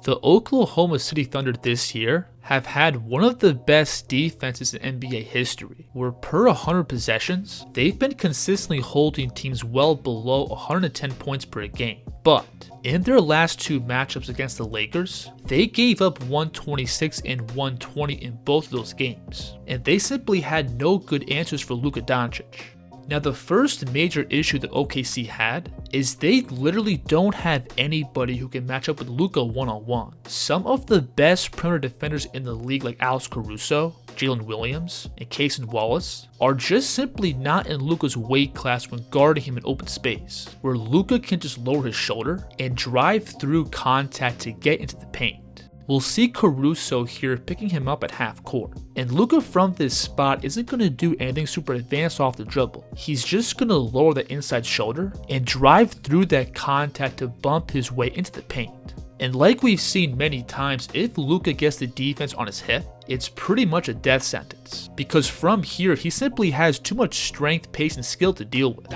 The Oklahoma City Thunder this year have had one of the best defenses in NBA history, where per 100 possessions, they've been consistently holding teams well below 110 points per game. But in their last two matchups against the Lakers, they gave up 126 and 120 in both of those games, and they simply had no good answers for Luka Doncic. Now, the first major issue that OKC had is they literally don't have anybody who can match up with Luka one-on-one. Some of the best perimeter defenders in the league, like Alex Caruso, Jalen Williams, and Cason Wallace, are just simply not in Luka's weight class when guarding him in open space, where Luka can just lower his shoulder and drive through contact to get into the paint. We'll see Caruso here picking him up at half court, and Luka from this spot isn't going to do anything super advanced off the dribble. He's just going to lower the inside shoulder and drive through that contact to bump his way into the paint. And like we've seen many times, if Luka gets the defense on his hip, it's pretty much a death sentence, because from here he simply has too much strength, pace, and skill to deal with.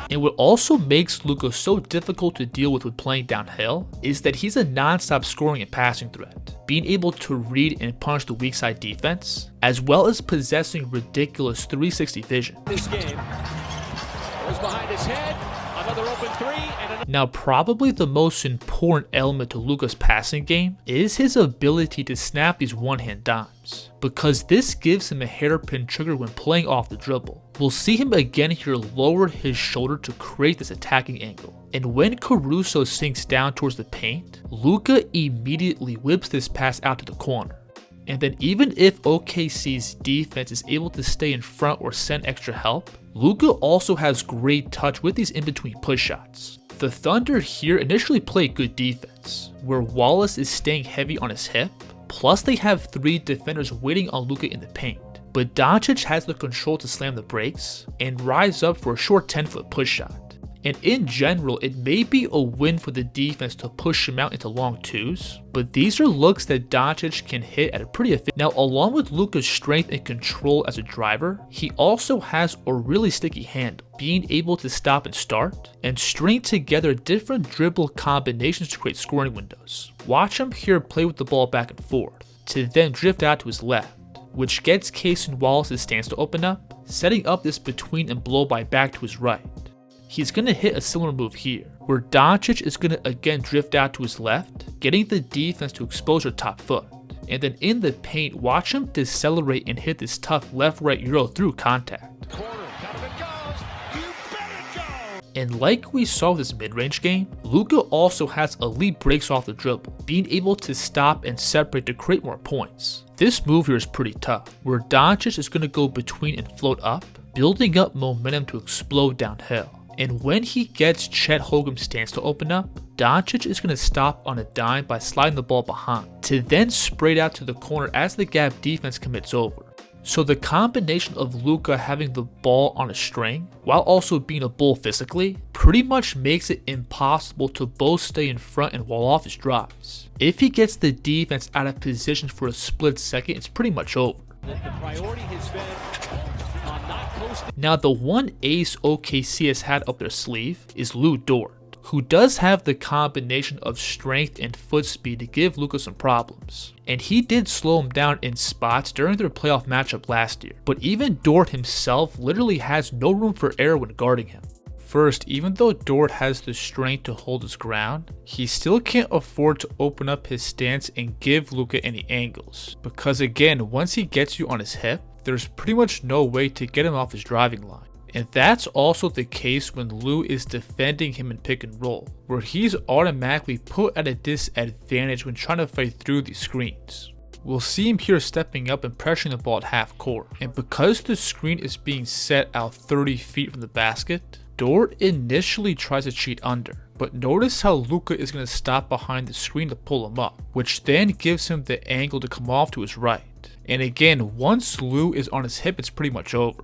And what also makes Luka so difficult to deal with when playing downhill is that he's a non-stop scoring and passing threat, being able to read and punish the weak side defense, as well as possessing ridiculous 360 vision. This game goes behind his head, another open three, and now, probably the most important element to Luka's passing game is his ability to snap these one-hand dimes, because this gives him a hairpin trigger when playing off the dribble. We'll see him again here lower his shoulder to create this attacking angle, and when Caruso sinks down towards the paint, Luka immediately whips this pass out to the corner. And then even if OKC's defense is able to stay in front or send extra help, Luka also has great touch with these in-between push shots. The Thunder here initially play good defense, where Wallace is staying heavy on his hip, plus they have three defenders waiting on Luka in the paint. But Doncic has the control to slam the brakes and rise up for a short 10-foot push shot. And in general, it may be a win for the defense to push him out into long twos, but these are looks that Doncic can hit at a pretty efficient. Now, along with Luka's strength and control as a driver, he also has a really sticky handle, being able to stop and start, and string together different dribble combinations to create scoring windows. Watch him here play with the ball back and forth, to then drift out to his left, which gets Cason Wallace's stance to open up, setting up this between and blow by back to his right. He's going to hit a similar move here, where Doncic is going to again drift out to his left, getting the defense to expose their top foot. And then in the paint, watch him decelerate and hit this tough left-right euro through contact. And like we saw with this mid-range game, Luka also has elite breaks off the dribble, being able to stop and separate to create more points. This move here is pretty tough, where Doncic is going to go between and float up, building up momentum to explode downhill. And when he gets Chet Holmgren's stance to open up, Doncic is going to stop on a dime by sliding the ball behind, to then spray it out to the corner as the gap defense commits over. So the combination of Luka having the ball on a string, while also being a bull physically, pretty much makes it impossible to both stay in front and wall off his drives. If he gets the defense out of position for a split second, it's pretty much over. the priority has been on not coasting. Now, the one ace OKC has had up their sleeve is Dort, who does have the combination of strength and foot speed to give Luka some problems. And he did slow him down in spots during their playoff matchup last year. But even Dort himself literally has no room for error when guarding him. First, even though Dort has the strength to hold his ground, he still can't afford to open up his stance and give Luka any angles. Because again, once he gets you on his hip, there's pretty much no way to get him off his driving line. And that's also the case when Lou is defending him in pick and roll, where he's automatically put at a disadvantage when trying to fight through these screens. We'll see him here stepping up and pressuring the ball at half court, and because the screen is being set out 30 feet from the basket, Dort initially tries to cheat under, but notice how Luka is going to stop behind the screen to pull him up, which then gives him the angle to come off to his right. And again, once Lou is on his hip, it's pretty much over.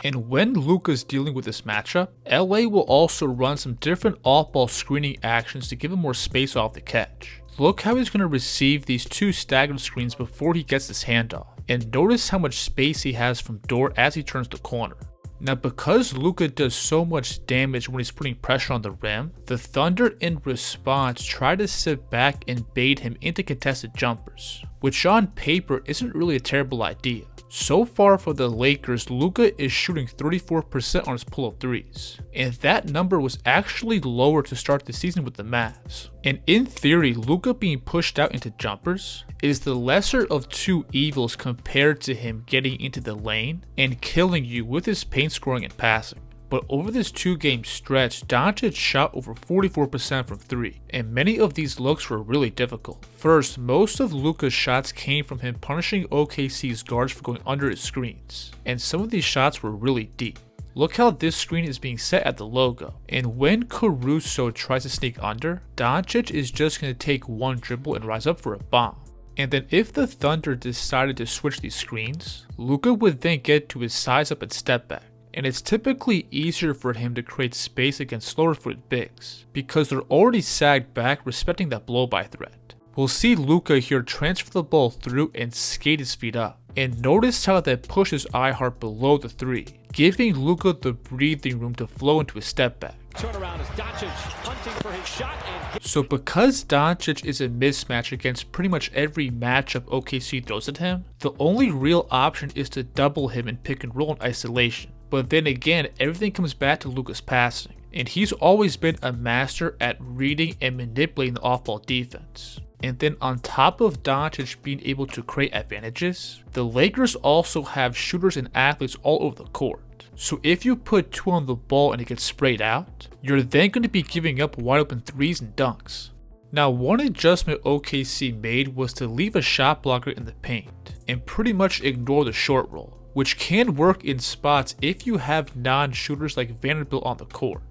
And when Luka's dealing with this matchup, LA will also run some different off-ball screening actions to give him more space off the catch. Look how he's going to receive these two staggered screens before he gets this handoff. And notice how much space he has from Dort as he turns the corner. Now, because Luka does so much damage when he's putting pressure on the rim, the Thunder in response try to sit back and bait him into contested jumpers, which on paper isn't really a terrible idea. So far for the Lakers, Luka is shooting 34% on his pull-up threes, and that number was actually lower to start the season with the Mavs. And in theory, Luka being pushed out into jumpers is the lesser of two evils compared to him getting into the lane and killing you with his paint scoring and passing. But over this 2-game stretch, Doncic shot over 44% from 3, and many of these looks were really difficult. First, most of Luka's shots came from him punishing OKC's guards for going under his screens, and some of these shots were really deep. Look how this screen is being set at the logo, and when Caruso tries to sneak under, Doncic is just going to take one dribble and rise up for a bomb. And then if the Thunder decided to switch these screens, Luka would then get to his size up and step back. And it's typically easier for him to create space against slower footed bigs, because they're already sagged back respecting that blow-by threat. We'll see Luka here transfer the ball through and skate his feet up. And notice how that pushes iHeart below the 3, giving Luka the breathing room to flow into a step back. Turnaround as Doncic hunting for his shot and So because Doncic is a mismatch against pretty much every matchup OKC throws at him, the only real option is to double him in pick and roll in isolation. But then again, everything comes back to Luka's passing, and he's always been a master at reading and manipulating the off-ball defense. And then on top of Doncic being able to create advantages, the Lakers also have shooters and athletes all over the court. So if you put 2 on the ball and it gets sprayed out, you're then going to be giving up wide open 3s and dunks. Now, one adjustment OKC made was to leave a shot blocker in the paint and pretty much ignore the short roll, which can work in spots if you have non-shooters like Vanderbilt on the court.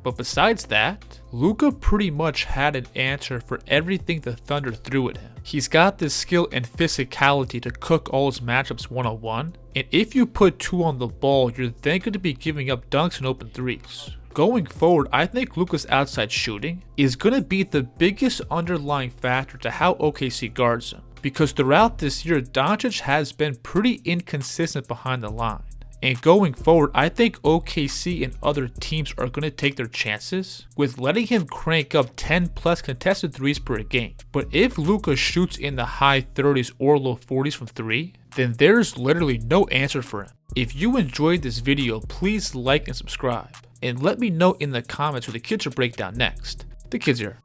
But besides that, Luka pretty much had an answer for everything the Thunder threw at him. He's got the skill and physicality to cook all his matchups one-on-one, and if you put 2 on the ball, you're then going to be giving up dunks and open 3s. Going forward, I think Luka's outside shooting is going to be the biggest underlying factor to how OKC guards him, because throughout this year, Doncic has been pretty inconsistent behind the line. And going forward, I think OKC and other teams are going to take their chances with letting him crank up 10 plus contested 3s per game. But if Luka shoots in the high 30s or low 40s from 3, then there's literally no answer for him. If you enjoyed this video, please like and subscribe. And let me know in the comments who the kids will break down next. The kids here.